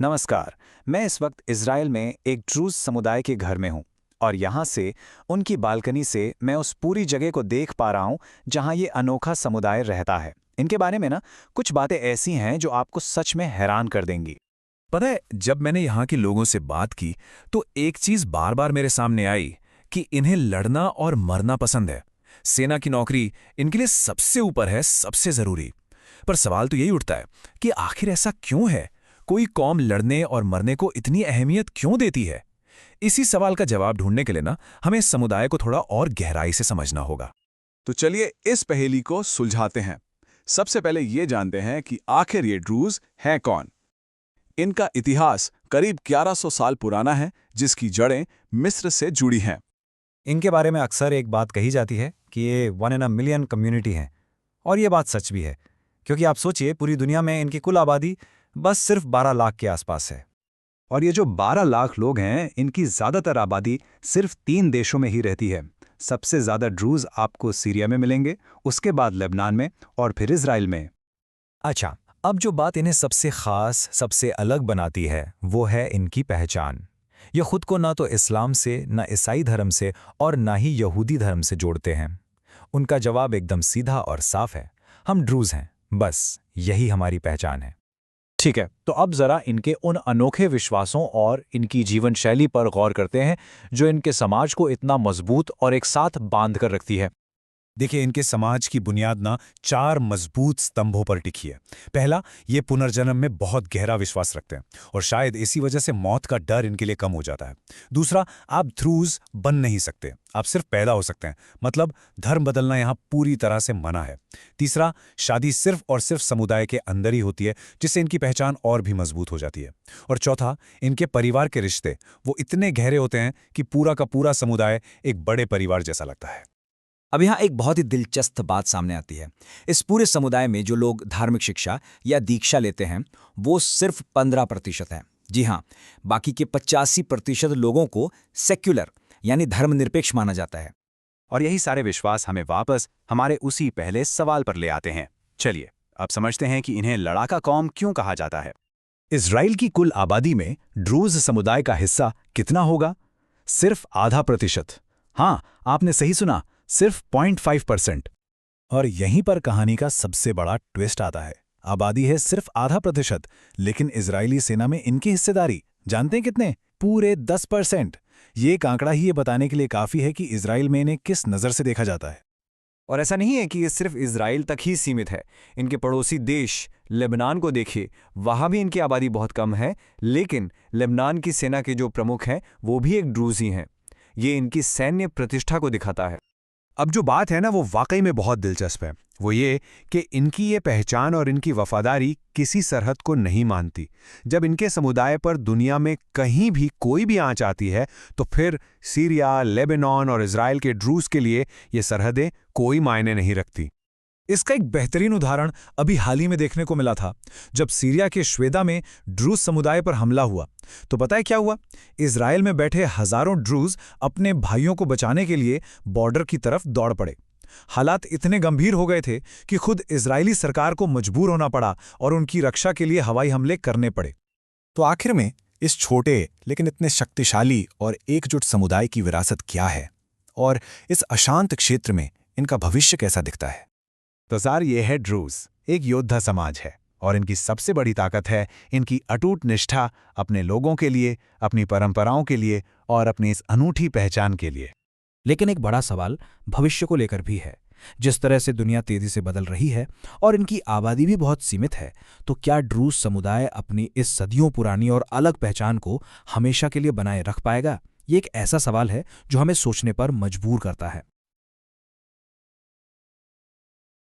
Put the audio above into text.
नमस्कार। मैं इस वक्त इज़राइल में एक ड्रूज़ समुदाय के घर में हूँ और यहाँ से उनकी बालकनी से मैं उस पूरी जगह को देख पा रहा हूँ जहाँ ये अनोखा समुदाय रहता है। इनके बारे में ना कुछ बातें ऐसी हैं जो आपको सच में हैरान कर देंगी। पता है, जब मैंने यहाँ के लोगों से बात की तो एक चीज बार बार मेरे सामने आई कि इन्हें लड़ना और मरना पसंद है। सेना की नौकरी इनके लिए सबसे ऊपर है, सबसे जरूरी। पर सवाल तो यही उठता है कि आखिर ऐसा क्यों है? कोई कौम लड़ने और मरने को इतनी अहमियत क्यों देती है? इसी सवाल का जवाब ढूंढने के लिए ना हमें इस समुदाय को थोड़ा और गहराई से समझना होगा। तो चलिए इस पहेली को सुलझाते हैं। सबसे पहले ये जानते हैं कि आखिर ये ड्रूज हैं कौन। इनका इतिहास करीब 1100 साल पुराना है, जिसकी जड़ें मिस्र से जुड़ी हैं। इनके बारे में अक्सर एक बात कही जाती है कि ये 1 in a million कम्युनिटी हैं। और ये बात सच भी है, क्योंकि आप सोचिए पूरी दुनिया में इनकी कुल आबादी बस सिर्फ 12 लाख के आसपास है। और ये जो 12 लाख लोग हैं, इनकी ज़्यादातर आबादी सिर्फ 3 देशों में ही रहती है। सबसे ज़्यादा ड्रूज़ आपको सीरिया में मिलेंगे, उसके बाद लेबनान में और फिर इज़राइल में। अच्छा, अब जो बात इन्हें सबसे खास, सबसे अलग बनाती है वो है इनकी पहचान। ये खुद को ना तो इस्लाम से, ना ईसाई धर्म से और ना ही यहूदी धर्म से जोड़ते हैं। उनका जवाब एकदम सीधा और साफ है, हम ड्रूज़ हैं, बस यही हमारी पहचान है। ठीक है, तो अब जरा इनके उन अनोखे विश्वासों और इनकी जीवन शैली पर गौर करते हैं जो इनके समाज को इतना मजबूत और एक साथ बांध कर रखती है। देखिए, इनके समाज की बुनियाद ना 4 मजबूत स्तंभों पर टिकी है। पहला, ये पुनर्जन्म में बहुत गहरा विश्वास रखते हैं और शायद इसी वजह से मौत का डर इनके लिए कम हो जाता है। दूसरा, आप ध्रुज बन नहीं सकते, आप सिर्फ पैदा हो सकते हैं, मतलब धर्म बदलना यहाँ पूरी तरह से मना है। तीसरा, शादी सिर्फ और सिर्फ समुदाय के अंदर ही होती है, जिससे इनकी पहचान और भी मजबूत हो जाती है। और चौथा, इनके परिवार के रिश्ते वो इतने गहरे होते हैं कि पूरा का पूरा समुदाय एक बड़े परिवार जैसा लगता है। अब यहाँ एक बहुत ही दिलचस्प बात सामने आती है। इस पूरे समुदाय में जो लोग धार्मिक शिक्षा या दीक्षा लेते हैं वो सिर्फ 15% हैं। जी हाँ, बाकी के 85% लोगों को सेक्युलर यानी धर्मनिरपेक्ष माना जाता है। और यही सारे विश्वास हमें वापस हमारे उसी पहले सवाल पर ले आते हैं। चलिए अब समझते हैं कि इन्हें लड़ाका कौम क्यों कहा जाता है। इज़राइल की कुल आबादी में ड्रूज़ समुदाय का हिस्सा कितना होगा? सिर्फ आधा प्रतिशत। हाँ, आपने सही सुना, सिर्फ 0.5%। और यहीं पर कहानी का सबसे बड़ा ट्विस्ट आता है। आबादी है सिर्फ आधा प्रतिशत, लेकिन इजरायली सेना में इनकी हिस्सेदारी जानते हैं कितने? पूरे 10%। ये एक आंकड़ा ही ये बताने के लिए काफी है कि इजराइल में इन्हें किस नज़र से देखा जाता है। और ऐसा नहीं है कि ये सिर्फ इजराइल तक ही सीमित है। इनके पड़ोसी देश लेबनान को देखिए, वहाँ भी इनकी आबादी बहुत कम है, लेकिन लेबनान की सेना के जो प्रमुख हैं वो भी एक ड्रूज़ी हैं। ये इनकी सैन्य प्रतिष्ठा को दिखाता है। अब जो बात है ना, वो वाकई में बहुत दिलचस्प है। वो ये कि इनकी ये पहचान और इनकी वफादारी किसी सरहद को नहीं मानती। जब इनके समुदाय पर दुनिया में कहीं भी कोई भी आंच आती है तो फिर सीरिया, लेबनान और इजराइल के ड्रूज़ के लिए ये सरहदें कोई मायने नहीं रखती। इसका एक बेहतरीन उदाहरण अभी हाल ही में देखने को मिला था, जब सीरिया के श्वेदा में ड्रूज समुदाय पर हमला हुआ। तो पता है क्या हुआ? इजराइल में बैठे हजारों ड्रूज अपने भाइयों को बचाने के लिए बॉर्डर की तरफ दौड़ पड़े। हालात इतने गंभीर हो गए थे कि खुद इजरायली सरकार को मजबूर होना पड़ा और उनकी रक्षा के लिए हवाई हमले करने पड़े। तो आखिर में इस छोटे लेकिन इतने शक्तिशाली और एकजुट समुदाय की विरासत क्या है, और इस अशांत क्षेत्र में इनका भविष्य कैसा दिखता है? तो सार, ये है ड्रूज़, एक योद्धा समाज है और इनकी सबसे बड़ी ताकत है इनकी अटूट निष्ठा अपने लोगों के लिए, अपनी परंपराओं के लिए और अपनी इस अनूठी पहचान के लिए। लेकिन एक बड़ा सवाल भविष्य को लेकर भी है। जिस तरह से दुनिया तेजी से बदल रही है और इनकी आबादी भी बहुत सीमित है, तो क्या ड्रूज़ समुदाय अपनी इस सदियों पुरानी और अलग पहचान को हमेशा के लिए बनाए रख पाएगा? ये एक ऐसा सवाल है जो हमें सोचने पर मजबूर करता है।